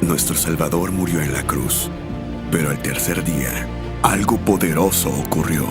Nuestro Salvador murió en la cruz, pero al tercer día, algo poderoso ocurrió.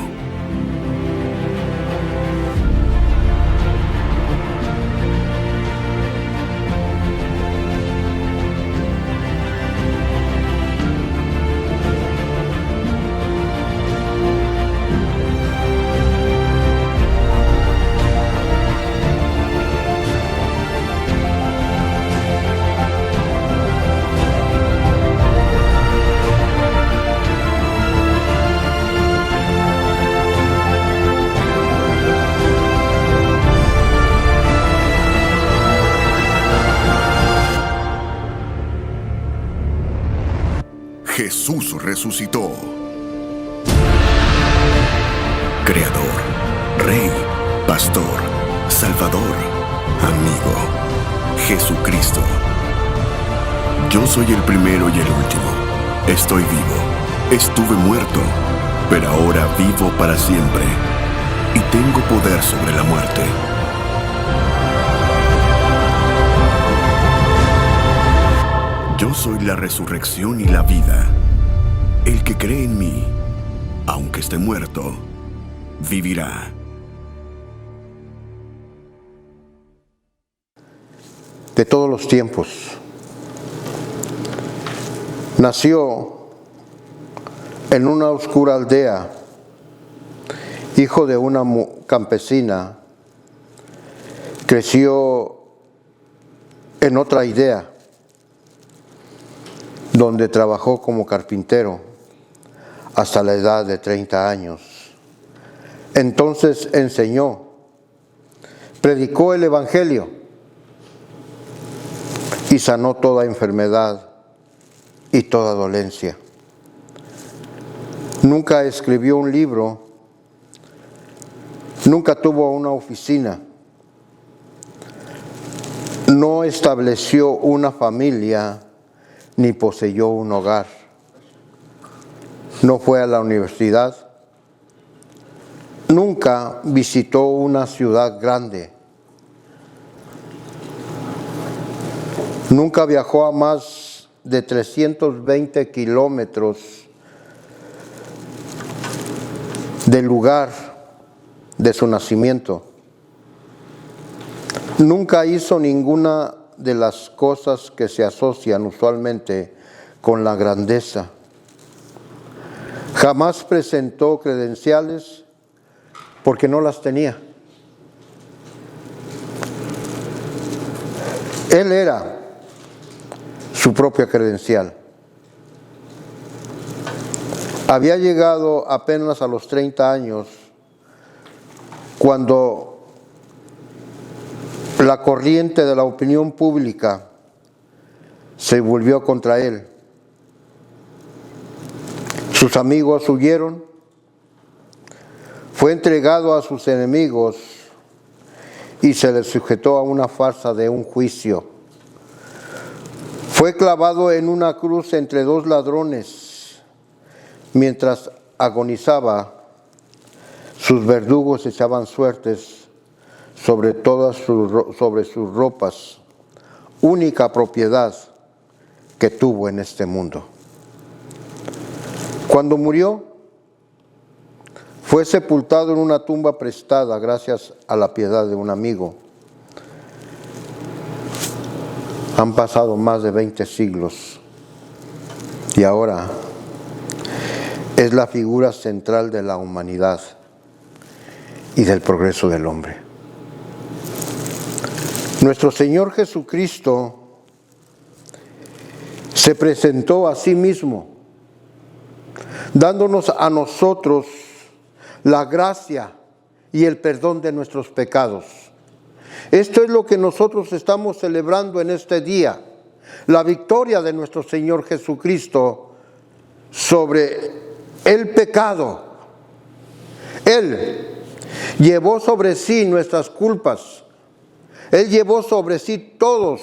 Jesús resucitó. Creador, Rey, Pastor, Salvador, amigo, Jesucristo. Yo soy el primero y el último. Estoy vivo. Estuve muerto, pero ahora vivo para siempre. Y tengo poder sobre la muerte. Yo soy la resurrección y la vida. El que cree en mí, aunque esté muerto, vivirá. De todos los tiempos. Nació en una oscura aldea, hijo de una campesina. Creció en otra aldea, donde trabajó como carpintero hasta la edad de 30 años. Entonces enseñó, predicó el Evangelio y sanó toda enfermedad y toda dolencia. Nunca escribió un libro, nunca tuvo una oficina, no estableció una familia, ni poseyó un hogar. No fue a la universidad. Nunca visitó una ciudad grande. Nunca viajó a más de 320 kilómetros del lugar de su nacimiento. Nunca hizo ninguna de las cosas que se asocian usualmente con la grandeza. Jamás presentó credenciales porque no las tenía. Él era su propia credencial. Había llegado apenas a los 30 años cuando la corriente de la opinión pública se volvió contra él. Sus amigos huyeron, fue entregado a sus enemigos y se le sujetó a una farsa de un juicio. Fue clavado en una cruz entre dos ladrones. Mientras agonizaba, sus verdugos echaban suertes sobre sus ropas, única propiedad que tuvo en este mundo. Cuando murió, fue sepultado en una tumba prestada gracias a la piedad de un amigo. Han pasado más de 20 siglos y ahora es la figura central de la humanidad y del progreso del hombre. Nuestro Señor Jesucristo se presentó a sí mismo, dándonos a nosotros la gracia y el perdón de nuestros pecados. Esto es lo que nosotros estamos celebrando en este día, la victoria de nuestro Señor Jesucristo sobre el pecado. Él llevó sobre sí nuestras culpas. Él llevó sobre sí todos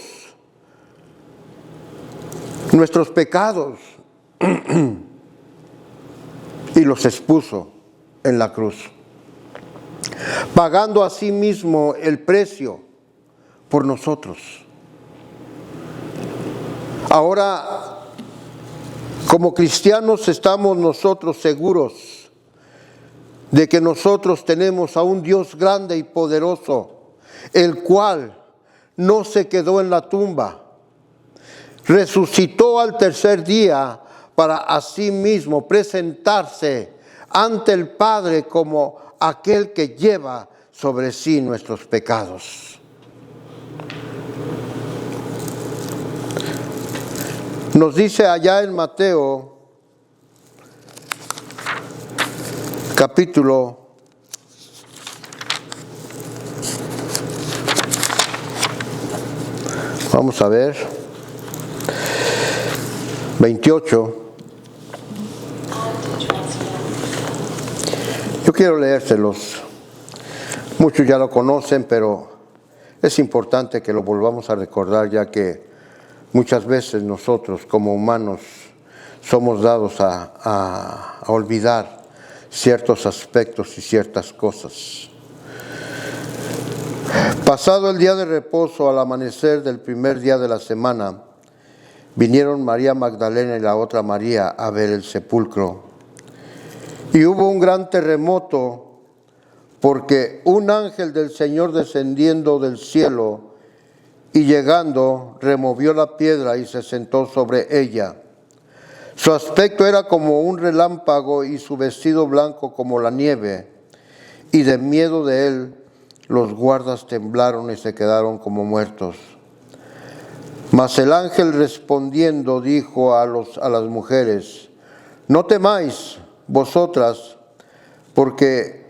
nuestros pecados y los expuso en la cruz, pagando a sí mismo el precio por nosotros. Ahora Como cristianos estamos nosotros seguros de que nosotros tenemos a un Dios grande y poderoso, el cual no se quedó en la tumba, resucitó al tercer día para asimismo presentarse ante el Padre como aquel que lleva sobre sí nuestros pecados. Nos dice allá en Mateo, capítulo 28. Yo quiero leérselos. Muchos ya lo conocen, pero es importante que lo volvamos a recordar, ya que muchas veces nosotros como humanos somos dados a olvidar ciertos aspectos y ciertas cosas. Pasado el día de reposo, al amanecer del primer día de la semana, vinieron María Magdalena y la otra María a ver el sepulcro. Y hubo un gran terremoto, porque un ángel del Señor descendiendo del cielo y llegando, removió la piedra y se sentó sobre ella. Su aspecto era como un relámpago y su vestido blanco como la nieve. Y de miedo de él, los guardas temblaron y se quedaron como muertos. Mas el ángel respondiendo dijo a las mujeres: no temáis vosotras, porque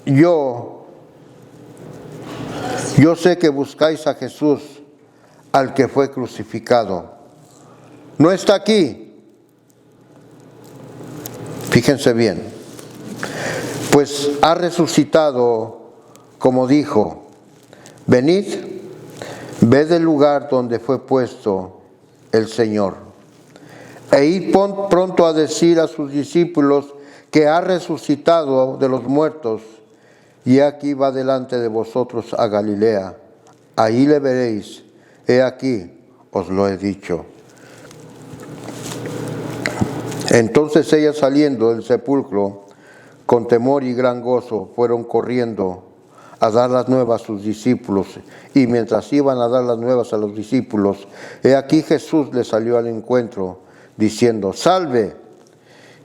yo sé que buscáis a Jesús, al que fue crucificado. No está aquí. Fíjense bien. Pues ha resucitado, como dijo. Venid, ved el lugar donde fue puesto el Señor. E id pronto a decir a sus discípulos que ha resucitado de los muertos, y aquí va delante de vosotros a Galilea. Ahí le veréis. He aquí, os lo he dicho. Entonces ellas, saliendo del sepulcro, con temor y gran gozo, fueron corriendo a dar las nuevas a sus discípulos. Y mientras iban a dar las nuevas a los discípulos, he aquí Jesús les salió al encuentro, diciendo: salve.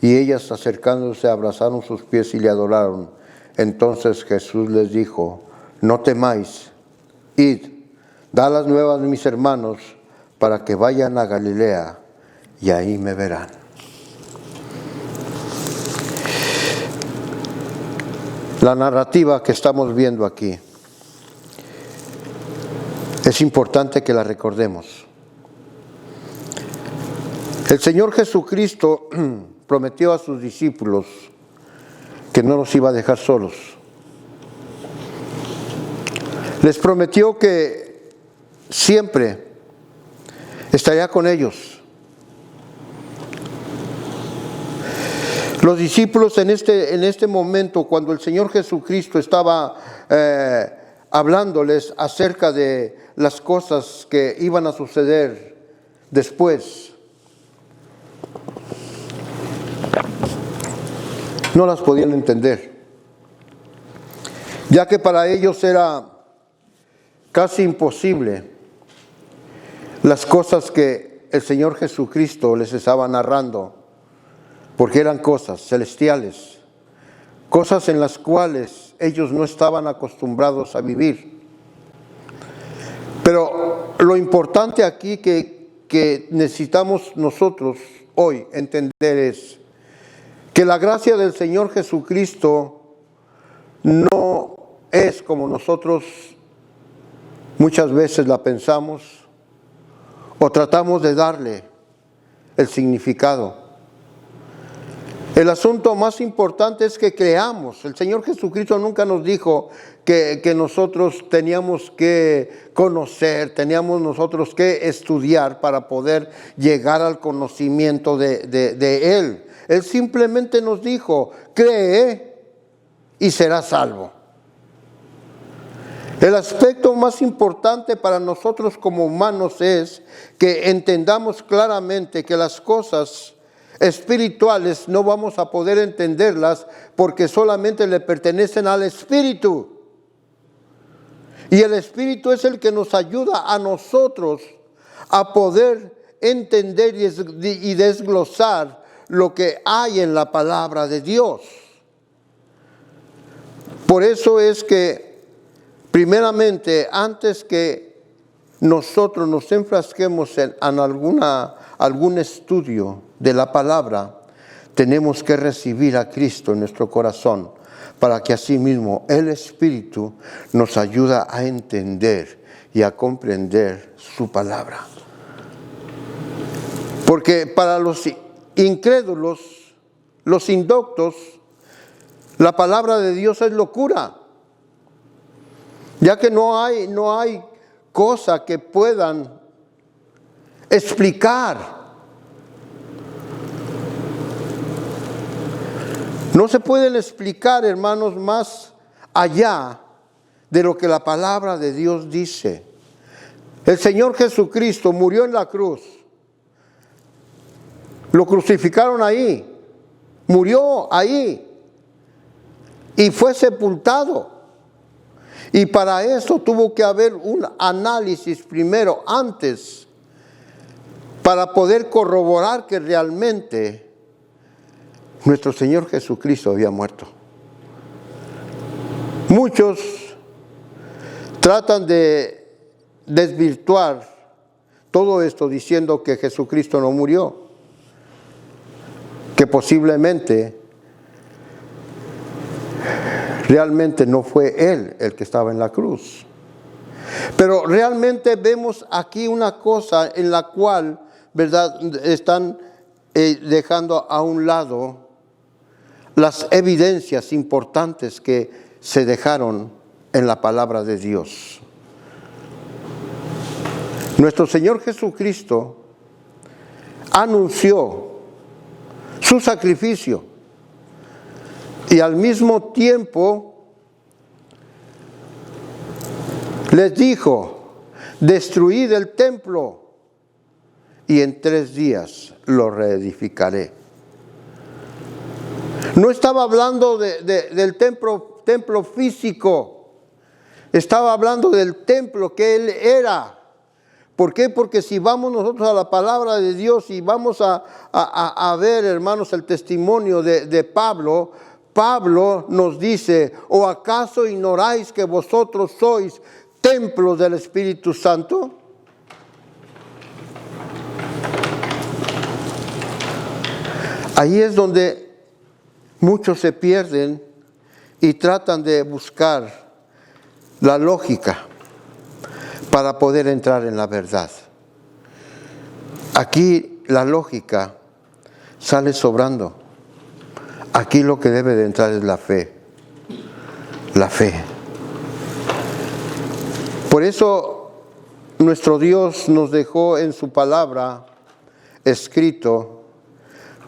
Y ellas, acercándose, abrazaron sus pies y le adoraron. Entonces Jesús les dijo: no temáis, id, dad las nuevas a mis hermanos, para que vayan a Galilea, y ahí me verán. La narrativa que estamos viendo aquí es importante que la recordemos. El Señor Jesucristo prometió a sus discípulos que no los iba a dejar solos. Les prometió que siempre estaría con ellos. Los discípulos en este momento, cuando el Señor Jesucristo estaba hablándoles acerca de las cosas que iban a suceder después, no las podían entender, ya que para ellos era casi imposible las cosas que el Señor Jesucristo les estaba narrando, porque eran cosas celestiales, cosas en las cuales ellos no estaban acostumbrados a vivir. Pero lo importante aquí que necesitamos nosotros hoy entender es que la gracia del Señor Jesucristo no es como nosotros muchas veces la pensamos o tratamos de darle el significado. El asunto más importante es que creamos. El Señor Jesucristo nunca nos dijo que nosotros teníamos que conocer, teníamos nosotros que estudiar para poder llegar al conocimiento de Él. Él simplemente nos dijo: cree y serás salvo. El aspecto más importante para nosotros como humanos es que entendamos claramente que las cosas espirituales no vamos a poder entenderlas porque solamente le pertenecen al Espíritu. Y el Espíritu es el que nos ayuda a nosotros a poder entender y desglosar lo que hay en la palabra de Dios. Por eso es que, primeramente, antes que nosotros nos enfrasquemos en algún estudio de la palabra, tenemos que recibir a Cristo en nuestro corazón para que asimismo el Espíritu nos ayude a entender y a comprender su palabra. Porque para los incrédulos, los indoctos, la palabra de Dios es locura, ya que no hay cosa que puedan explicar. No se pueden explicar, hermanos, más allá de lo que la palabra de Dios dice. El Señor Jesucristo murió en la cruz. Lo crucificaron ahí. Murió ahí. Y fue sepultado. Y para eso tuvo que haber un análisis primero, antes, para poder corroborar que realmente nuestro Señor Jesucristo había muerto. Muchos tratan de desvirtuar todo esto diciendo que Jesucristo no murió, que posiblemente realmente no fue Él el que estaba en la cruz. Pero realmente vemos aquí una cosa en la cual, ¿verdad?, están dejando a un lado las evidencias importantes que se dejaron en la palabra de Dios. Nuestro Señor Jesucristo anunció su sacrificio y al mismo tiempo les dijo: destruid el templo y en 3 días lo reedificaré. No estaba hablando del templo físico, estaba hablando del templo que Él era. ¿Por qué? Porque si vamos nosotros a la palabra de Dios y vamos a ver, hermanos, el testimonio de Pablo, Pablo nos dice: ¿o acaso ignoráis que vosotros sois templos del Espíritu Santo? Ahí es donde muchos se pierden y tratan de buscar la lógica para poder entrar en la verdad. Aquí la lógica sale sobrando. Aquí lo que debe de entrar es la fe. La fe. Por eso nuestro Dios nos dejó en su palabra escrito: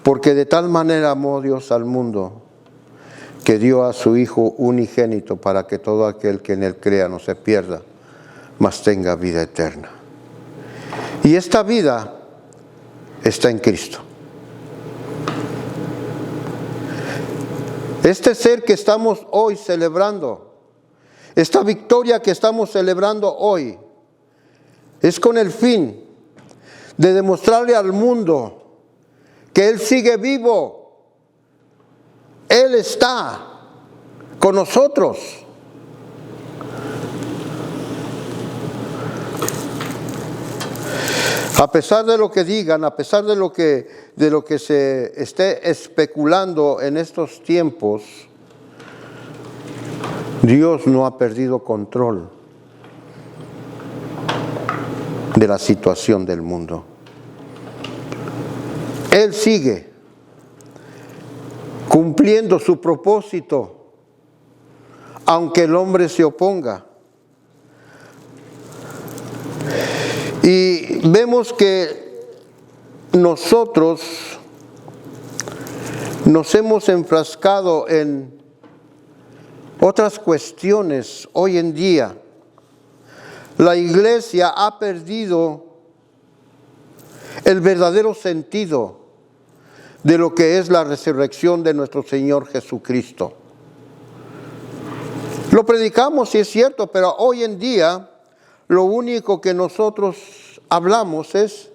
porque de tal manera amó Dios al mundo, que dio a su Hijo unigénito, para que todo aquel que en Él crea no se pierda, mas tenga vida eterna. Y esta vida está en Cristo. Este ser que estamos hoy celebrando, esta victoria que estamos celebrando hoy, es con el fin de demostrarle al mundo que Él sigue vivo. Él está con nosotros. A pesar de lo que digan, a pesar de lo que se esté especulando en estos tiempos, Dios no ha perdido control de la situación del mundo. Él sigue cumpliendo su propósito, aunque el hombre se oponga. Y vemos que nosotros nos hemos enfrascado en otras cuestiones hoy en día. La iglesia ha perdido el verdadero sentido de lo que es la resurrección de nuestro Señor Jesucristo. Lo predicamos, sí es cierto, pero hoy en día lo único que nosotros hablamos es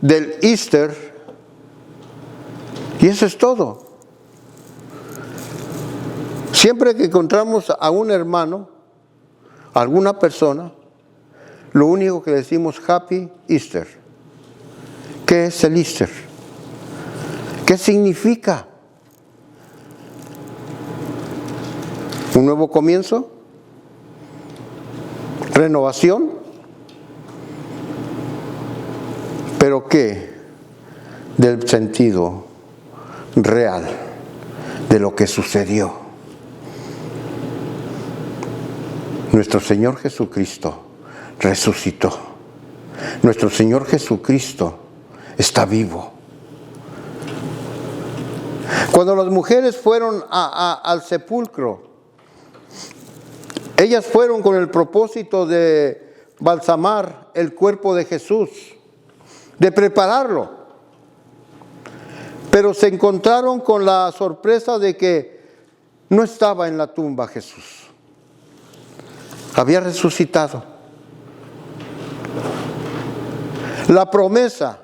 del Easter y eso es todo. Siempre que encontramos a un hermano, a alguna persona, lo único que decimos Happy Easter. ¿Qué es el Easter? ¿Qué significa? ¿Un nuevo comienzo? ¿Renovación? ¿Pero qué? Del sentido real de lo que sucedió. Nuestro Señor Jesucristo resucitó. Nuestro Señor Jesucristo está vivo. Cuando las mujeres fueron al sepulcro, ellas fueron con el propósito de balsamar el cuerpo de Jesús, de prepararlo. Pero se encontraron con la sorpresa de que no estaba en la tumba Jesús. Había resucitado. La promesa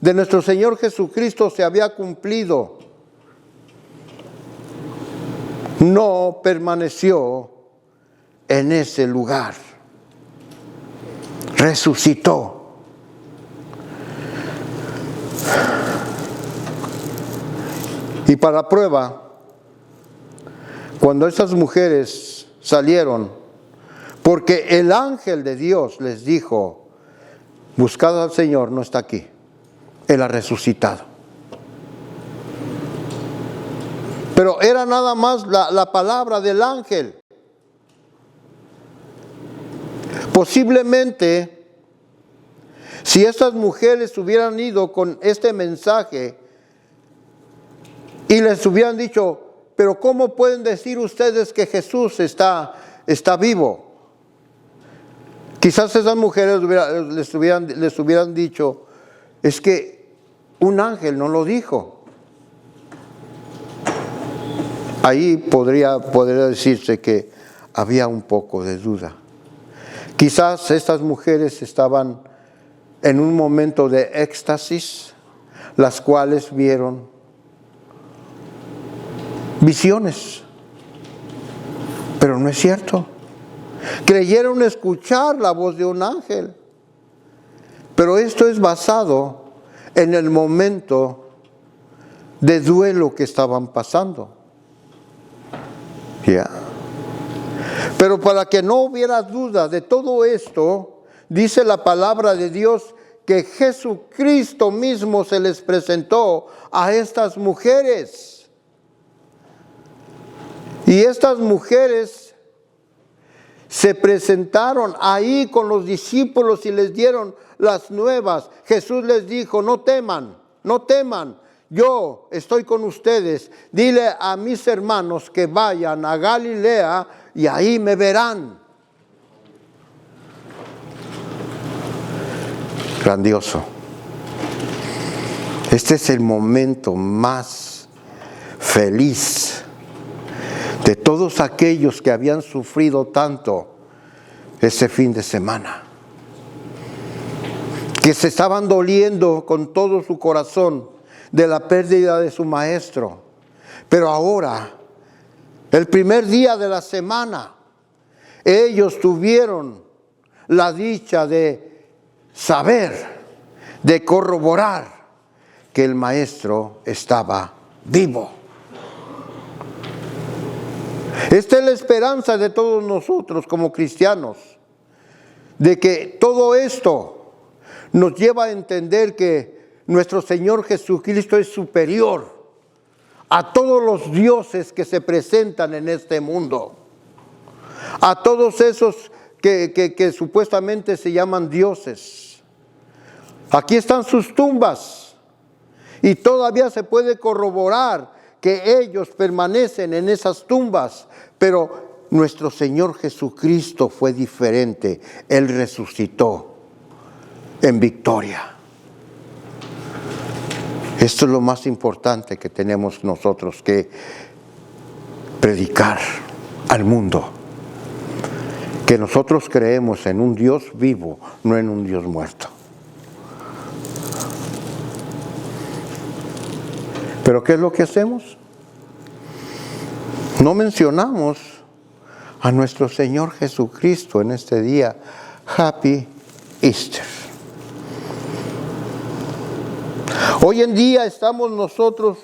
de nuestro Señor Jesucristo se había cumplido. No permaneció en ese lugar. Resucitó. Y para prueba, cuando esas mujeres salieron, porque el ángel de Dios les dijo, buscad al Señor, no está aquí, Él ha resucitado. Pero era nada más la palabra del ángel. Posiblemente, si estas mujeres hubieran ido con este mensaje y les hubieran dicho, pero ¿cómo pueden decir ustedes que Jesús está vivo? Quizás esas mujeres les hubieran dicho, es que un ángel no lo dijo. Ahí podría decirse que había un poco de duda. Quizás estas mujeres estaban en un momento de éxtasis, las cuales vieron visiones, pero no es cierto. Creyeron escuchar la voz de un ángel, pero esto es basado en el momento de duelo que estaban pasando. ¿Ya? Pero para que no hubiera duda de todo esto, dice la palabra de Dios que Jesucristo mismo se les presentó a estas mujeres. Y estas mujeres se presentaron ahí con los discípulos y les dieron las nuevas. Jesús les dijo, no teman, no teman. Yo estoy con ustedes. Dile a mis hermanos que vayan a Galilea y ahí me verán. Grandioso. Este es el momento más feliz de todos aquellos que habían sufrido tanto ese fin de semana, que se estaban doliendo con todo su corazón de la pérdida de su maestro. Pero ahora, el primer día de la semana, ellos tuvieron la dicha de saber, de corroborar que el maestro estaba vivo. Esta es la esperanza de todos nosotros como cristianos, de que todo esto nos lleva a entender que nuestro Señor Jesucristo es superior a todos los dioses que se presentan en este mundo, a todos esos que supuestamente se llaman dioses. Aquí están sus tumbas y todavía se puede corroborar que ellos permanecen en esas tumbas, pero nuestro Señor Jesucristo fue diferente. Él resucitó en victoria. Esto es lo más importante que tenemos nosotros que predicar al mundo. Que nosotros creemos en un Dios vivo, no en un Dios muerto. ¿Pero qué es lo que hacemos? No mencionamos a nuestro Señor Jesucristo en este día. Happy Easter. Hoy en día estamos nosotros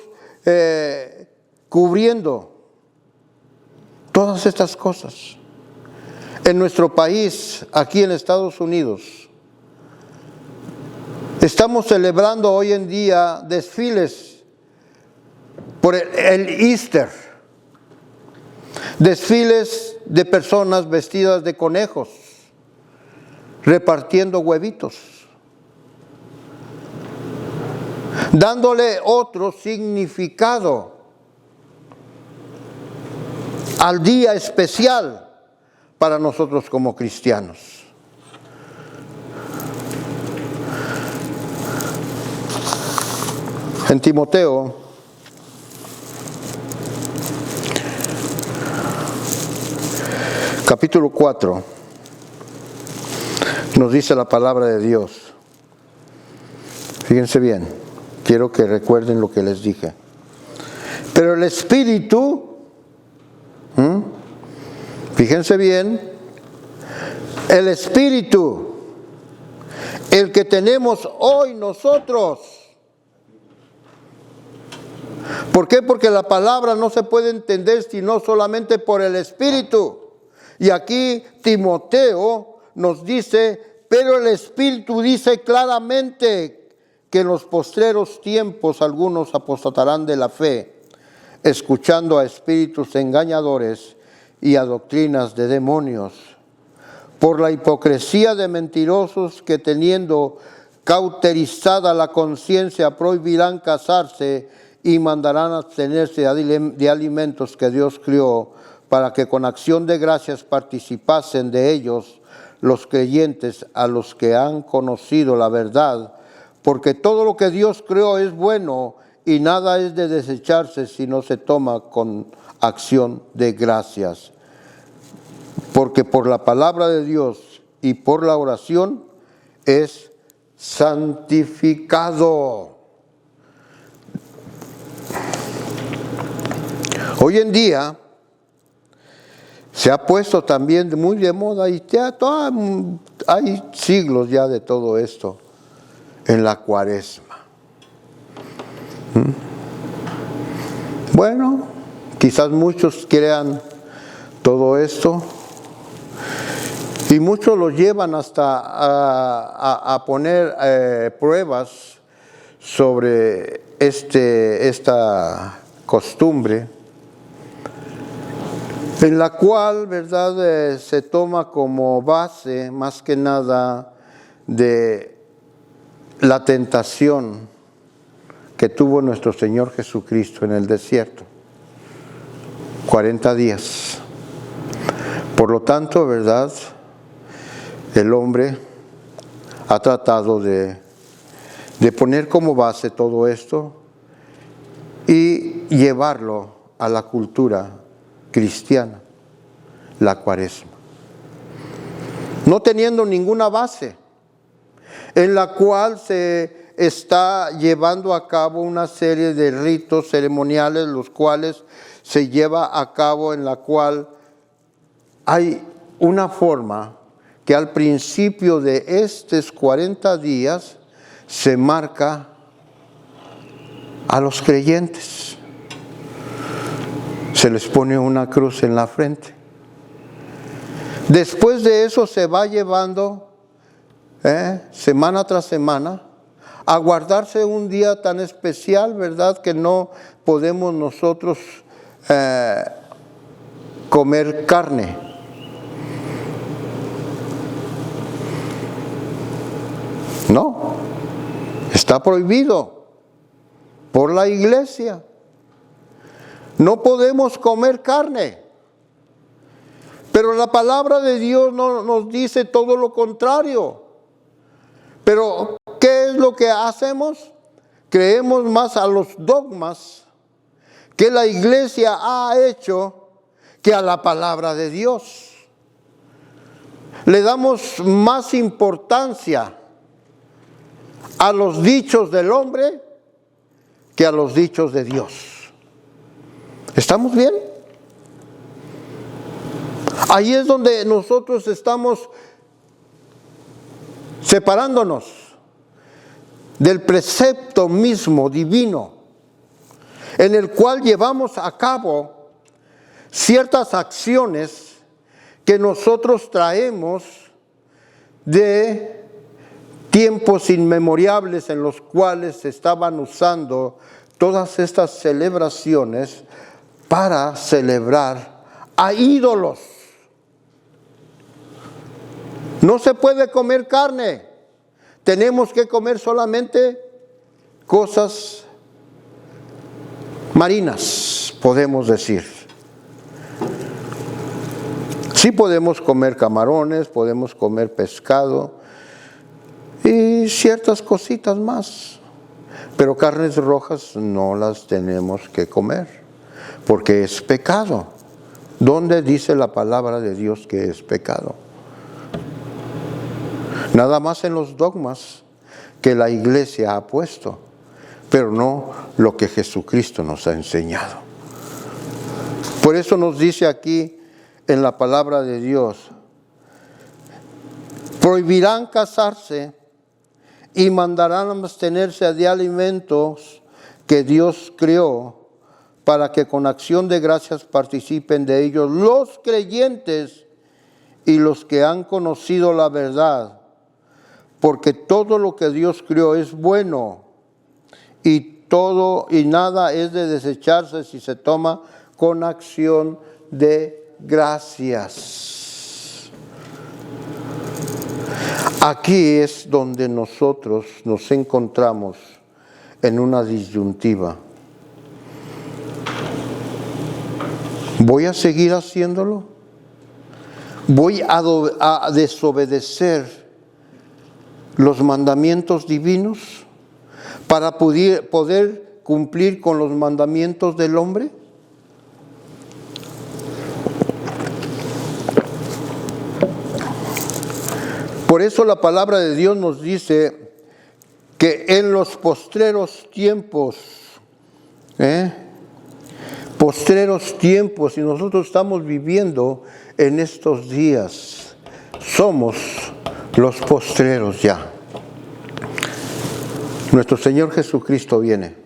cubriendo todas estas cosas. En nuestro país, aquí en Estados Unidos, estamos celebrando hoy en día desfiles por el Easter. Desfiles de personas vestidas de conejos, repartiendo huevitos, dándole otro significado al día especial para nosotros como cristianos. En Timoteo, capítulo 4, nos dice la palabra de Dios. Fíjense bien, quiero que recuerden lo que les dije. Pero el Espíritu, fíjense bien, el Espíritu, el que tenemos hoy nosotros. ¿Por qué? Porque la palabra no se puede entender sino solamente por el Espíritu. Y aquí Timoteo nos dice, pero el Espíritu dice claramente que en los postreros tiempos algunos apostatarán de la fe, escuchando a espíritus engañadores y a doctrinas de demonios, por la hipocresía de mentirosos que teniendo cauterizada la conciencia prohibirán casarse y mandarán abstenerse de alimentos que Dios crió, para que con acción de gracias participasen de ellos los creyentes a los que han conocido la verdad, porque todo lo que Dios creó es bueno y nada es de desecharse si no se toma con acción de gracias. Porque por la palabra de Dios y por la oración es santificado. Hoy en día se ha puesto también muy de moda y ya hay siglos ya de todo esto en la Cuaresma. Bueno, quizás muchos crean todo esto y muchos lo llevan hasta a poner pruebas sobre esta costumbre, en la cual, ¿verdad?, se toma como base más que nada de la tentación que tuvo nuestro Señor Jesucristo en el desierto, 40 días. Por lo tanto, ¿verdad?, el hombre ha tratado de poner como base todo esto y llevarlo a la cultura cristiana, la Cuaresma, no teniendo ninguna base, en la cual se está llevando a cabo una serie de ritos ceremoniales, los cuales se lleva a cabo, en la cual hay una forma que al principio de estos 40 días se marca a los creyentes. Se les pone una cruz en la frente. Después de eso se va llevando semana tras semana a guardarse un día tan especial, ¿verdad?, que no podemos nosotros comer carne. No, está prohibido por la iglesia. No podemos comer carne. Pero la palabra de Dios no nos dice todo lo contrario. Pero, ¿qué es lo que hacemos? creemos más a los dogmas que la iglesia ha hecho que a la palabra de Dios. Le damos más importancia a los dichos del hombre que a los dichos de Dios. ¿Estamos bien? Ahí es donde nosotros estamos separándonos del precepto mismo divino, en el cual llevamos a cabo ciertas acciones que nosotros traemos de tiempos inmemorables en los cuales se estaban usando todas estas celebraciones para celebrar a ídolos. No se puede comer carne, tenemos que comer solamente cosas marinas, podemos decir. Sí podemos comer camarones, podemos comer pescado y ciertas cositas más, pero carnes rojas no las tenemos que comer, porque es pecado. ¿Dónde dice la palabra de Dios que es pecado? Nada más en los dogmas que la iglesia ha puesto, pero no lo que Jesucristo nos ha enseñado. Por eso nos dice aquí en la palabra de Dios: prohibirán casarse y mandarán abstenerse de alimentos que Dios creó, para que con acción de gracias participen de ellos los creyentes y los que han conocido la verdad, porque todo lo que Dios creó es bueno, y nada es de desecharse si se toma con acción de gracias. Aquí es donde nosotros nos encontramos en una disyuntiva. ¿Voy a seguir haciéndolo? ¿Voy a desobedecer los mandamientos divinos para poder cumplir con los mandamientos del hombre? Por eso la palabra de Dios nos dice que en los postreros tiempos, y nosotros estamos viviendo en estos días, somos los postreros ya. Nuestro Señor Jesucristo viene.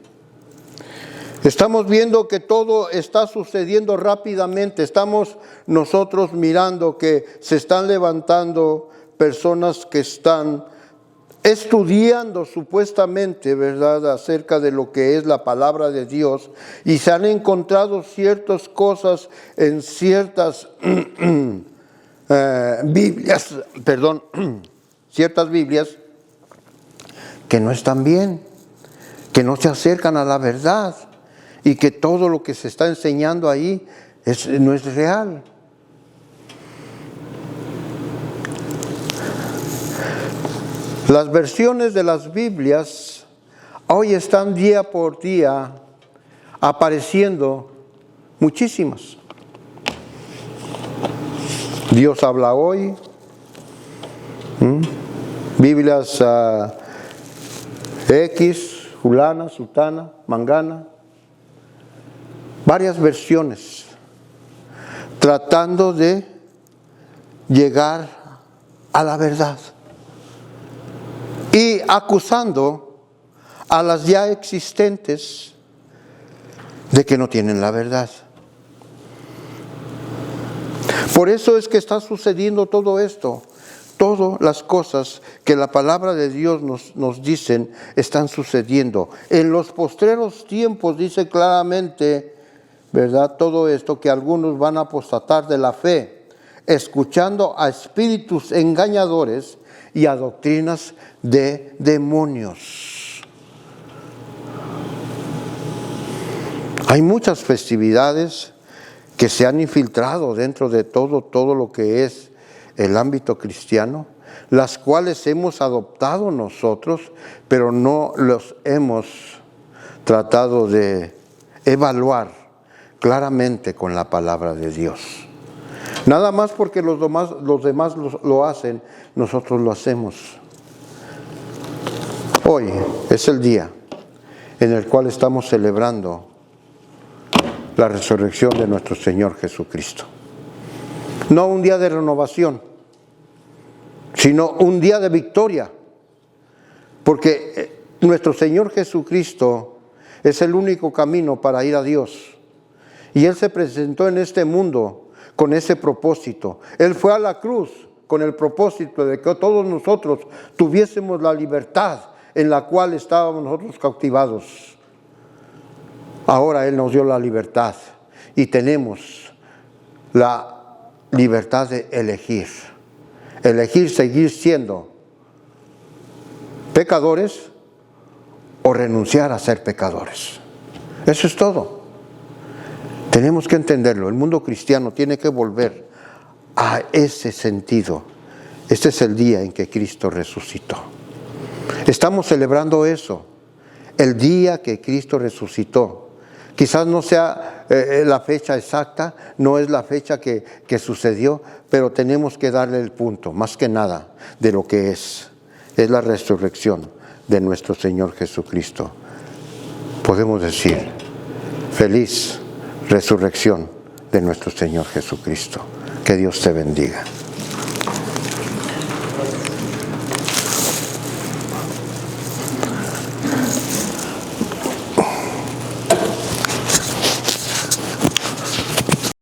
Estamos viendo que todo está sucediendo rápidamente. Estamos nosotros mirando que se están levantando personas que están estudiando supuestamente, ¿verdad?, acerca de lo que es la palabra de Dios, y se han encontrado ciertas cosas en ciertas ciertas Biblias que no están bien, que no se acercan a la verdad, y que todo lo que se está enseñando ahí no es real. Las versiones de las Biblias hoy están día por día apareciendo muchísimas. Dios habla hoy. Biblias X, fulana, sultana, mangana. Varias versiones tratando de llegar a la verdad y acusando a las ya existentes de que no tienen la verdad. Por eso es que está sucediendo todo esto. Todas las cosas que la palabra de Dios nos dicen están sucediendo. En los postreros tiempos dice claramente, ¿verdad?, todo esto, que algunos van a apostatar de la fe, escuchando a espíritus engañadores y a doctrinas de demonios. Hay muchas festividades que se han infiltrado dentro de todo lo que es el ámbito cristiano, las cuales hemos adoptado nosotros, pero no los hemos tratado de evaluar claramente con la palabra de Dios. Nada más porque los demás lo hacen, nosotros lo hacemos. Hoy es el día en el cual estamos celebrando la resurrección de nuestro Señor Jesucristo. No un día de renovación, sino un día de victoria. Porque nuestro Señor Jesucristo es el único camino para ir a Dios. Y Él se presentó en este mundo con ese propósito. Él fue a la cruz con el propósito de que todos nosotros tuviésemos la libertad en la cual estábamos nosotros cautivados. Ahora Él nos dio la libertad y tenemos la libertad de elegir. Elegir seguir siendo pecadores o renunciar a ser pecadores. Eso es todo. Tenemos que entenderlo. El mundo cristiano tiene que volver a ese sentido. Este es el día en que Cristo resucitó. Estamos celebrando eso, el día que Cristo resucitó. Quizás no sea la fecha exacta, no es la fecha que sucedió, pero tenemos que darle el punto, más que nada, de lo que es la resurrección de nuestro Señor Jesucristo. Podemos decir, feliz resurrección de nuestro Señor Jesucristo. Que Dios te bendiga.